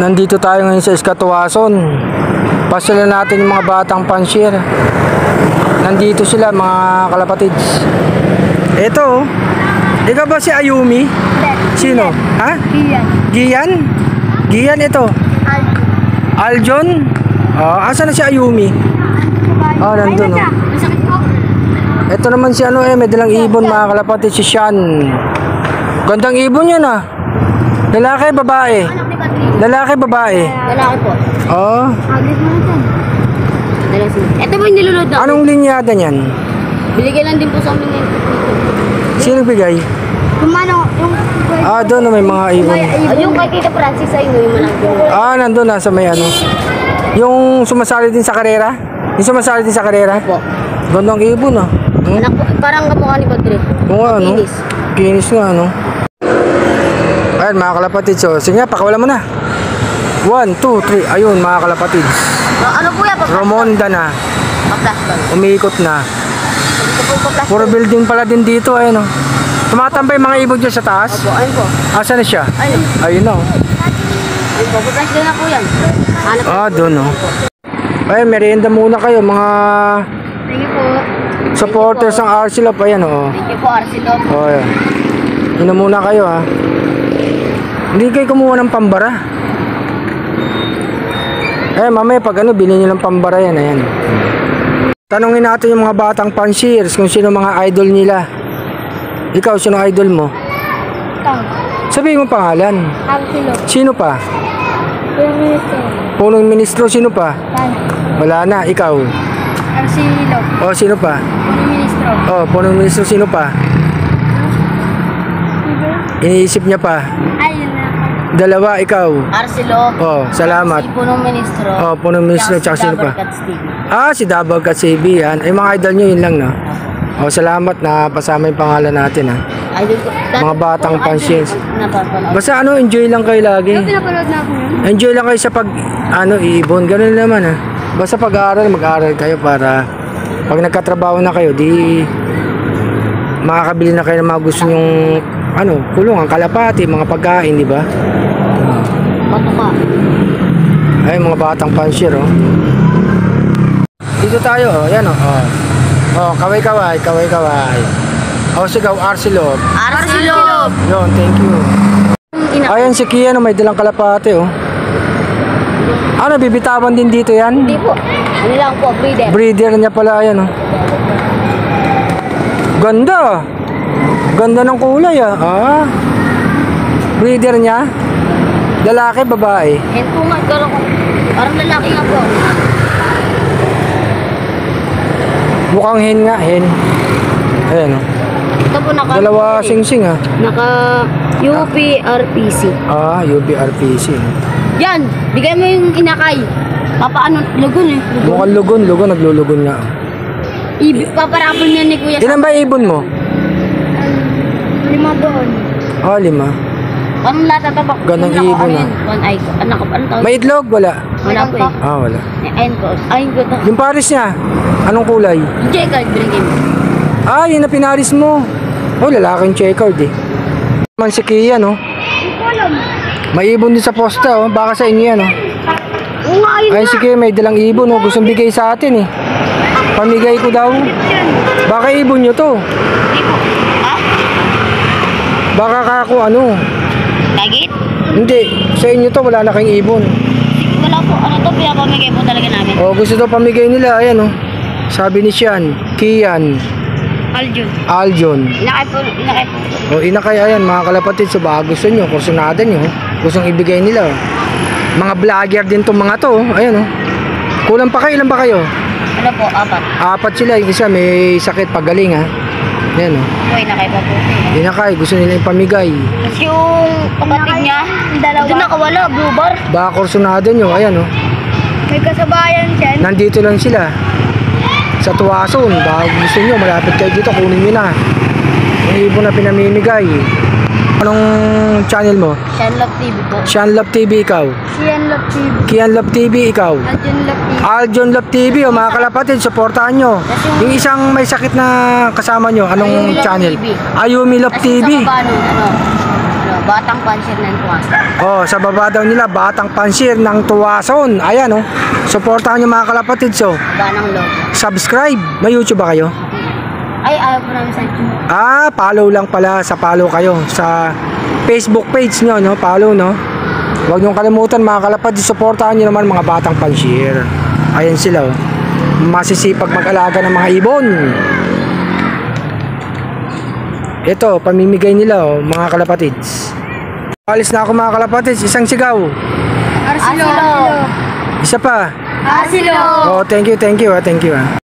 Nandito tayo ngayon sa Eskatuason. Pasyalan natin yung mga batang pansier. Nandito sila mga kalapatids. Ito, ikaw ba si Ayumi? Sino? Ha? Gian. Gian? Gian ito. Aljon? Asa na si Ayumi? Nandun. Ito naman si may dalang ibon mga kalapatids, si Sean. Gandang ibon yan Lalaki, babae? Lalaki, babae? Lalaki po. Aglit mo na ito po yung nilunod na. Anong linyada niyan? Binigyan lang din po sa amin ngayon. Sino bigay? Kumano, yung... Doon may mga ibon. Yung kay Tita Francis ay yung malaki. Nandun sa may Yung sumasali din sa karera? Yung sumasali din sa karera? Po. Gandang ibon Parang kamukha ni Badre. Kinis. Kinis nga Ayan mga kalapatids. Sige nga, pakawala mo na. 1, 2, 3. Ayun mga kalapatids. Ano po yan? Romonda na. Paplaston. Umiikot na. Puro building pala din dito. Ayun Tumatambay mga ibon dyan sa taas. Opo, ayun po. Asan na siya? Ayun na Ayun po, paplaston na po yan. Doon Ayun, merienda muna kayo mga Thank you po. supporters ng Arcelop. Ayan Thank you po, Arcelop. Ayan. Inom muna kayo Hindi kayo kumuha ng pambara. Mamaya pag bilhin nyo ng pambara yan. Ayan. Tanungin natin yung mga batang pansiers kung sino mga idol nila. Ikaw, sino idol mo? Sabihin mo pangalan. Arcelop. Sino pa? Punong Ministro. Punong Ministro, sino pa? Wala na, ikaw. Arcelop. Sino pa? Punong Ministro. Punong Ministro, sino pa? Iniisip niya pa. Ayun na. Dalawa, ikaw. Arcelop. Salamat. Si Punong Ministro. Punong Ministro, tsaka sino pa? Si Dabag at CB yan. Mga idol nyo, yun lang salamat na pasama yung pangalan natin mga batang pansiers. Basta enjoy lang kayo lagi. Pinapanood na ako yun. Enjoy lang kayo sa pag iibon. Ganun naman Basta pag-aaral, mag-aaral kayo para pag nagkatrabaho na kayo, di makakabili na kayo ng mga gusto nyong kulungan, kalapati, mga pagkain, di ba? Matuka. Ay, mga batang pansier, Dito tayo, yan, kaway-kaway. Sigaw, Arcelop. Arcelop. Yun, thank you. Ayan si Kian, may dalang kalapati, bibitawan din dito yan? Hindi po. Ano lang po, breeder. Breeder niya pala, ayan, Ganda. Ganda ng kulay, Breeder niya? Lalaki, babae? Hen po nga, parang lalaki nga po. Mukhang hen nga, hen. Ayan, Ito po dalawa sing-sing, Naka UPRPC. UPRPC. Yan, bigay mo yung inakay. Lugon Mukhang lugon, naglulugon nga. Paparapon niya ni Kuya. Ilan ba ibon mo? 5 doon. 5. Parang latatabak. Ganang ibon One eye ko. Ano tawag? May itlog? Wala? Wala po wala. Ayun ko. Yung pares niya, anong kulay? Yung checkered, binigay mo. Yun na pinaris mo. Lalaking checkered Man si Kia, May ibon din sa posta, baka sa inyo yan, Ayun si Kia, may dalang ibon, gustong bigay sa atin, Pamigay ko daw. Baka ibon nyo to. Baka kako Lagit? Hindi, sa inyo to, wala na kayong ibon. Wala po, pinapamigay po talaga namin. Gusto to pamigay nila, ayan Sabi ni Sean, Kian. Aljon. Inakay po. Inakay, ayan mga kalapatid. Baka gusto nyo, kursunada nyo, gustong ibigay nila. Mga vlogger din tong mga to, ayan Kulang pa kayo, ilan ba kayo? Ano po, 4. 4 sila, yung isa may sakit, pagaling Ayan Inakay pa po. Inakay, gusto nila ipamigay. Kasi yung kapatid niya, doon nakawala, blue bar. Baka kursunada nyo, ayan May kasabayan dyan. Nandito lang sila sa Tuason. Baka gusto nyo, malapit kayo dito, kunin nyo na yung ibon na pinamimigay. Anong channel mo? Shanlove TV po. Shanlove TV, ikaw? Kianlove TV. Kianlove TV, ikaw? Aljonlove TV. Aljonlove TV, mga kalapatid, supportahan nyo. Yung isang may sakit na kasama nyo, anong channel? Ayumi Love TV. Batang Pansin ng Tuwasan. Oh, sa baba daw nila, Batang Pansir ng Tuwason. Ayan, oh. Supportahan nyo mga kalapatids, oh. Baba ng logo. Subscribe. May YouTube ba kayo? Ay, ayaw po namin sa YouTube. Follow lang pala. Sa follow kayo. Sa Facebook page nyo, no? Follow, no? Huwag nyo kalimutan mga kalapatids. Supportahan nyo naman mga Batang Pansir. Ayan sila, oh. Masisipag mag-alaga ng mga ibon. Ito, pamimigay nila, oh, mga kalapatids. Alis na ako mga kalapatids. Isang sigaw. Arsilo. Isa pa. Arsilo. Oh, thank you, ah. Thank you, ah.